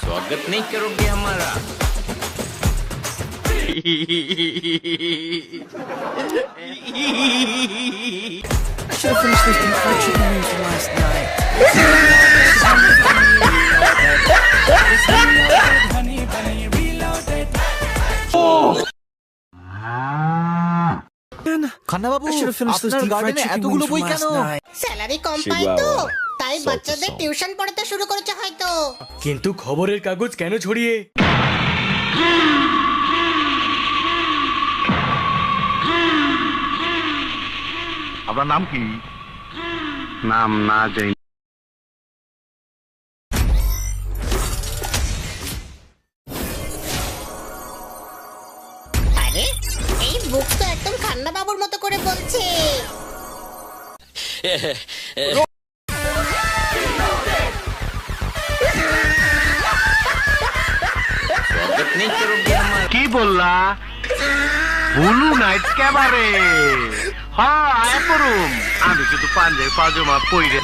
स्वागत नहीं करोगे हमारा? I should have finished this infection movie last night. Khanna Babu, I should have finished this আপনার deep fried গার্ডেনে chicken এতগুলো wings বই from কেন? last night. স্যালারি কম পাই তো, তাই বাচ্চাদের টিউশন পড়াতে শুরু করেছে হয়তো। কিন্তু খবরের কাগজ কেন ছড়িয়ে? আপনার নাম কি? নাম না জানি। আরে এই বুক তো একদম খান্না বাবুর মতো করে বলছে। स्वागत नहीं करोगे हमारा? কি বললা? Blue night cabaret. হ্যাঁ, আয় পড়ুম। আমি কিন্তু পাঞ্জাবি পাজামা পইরে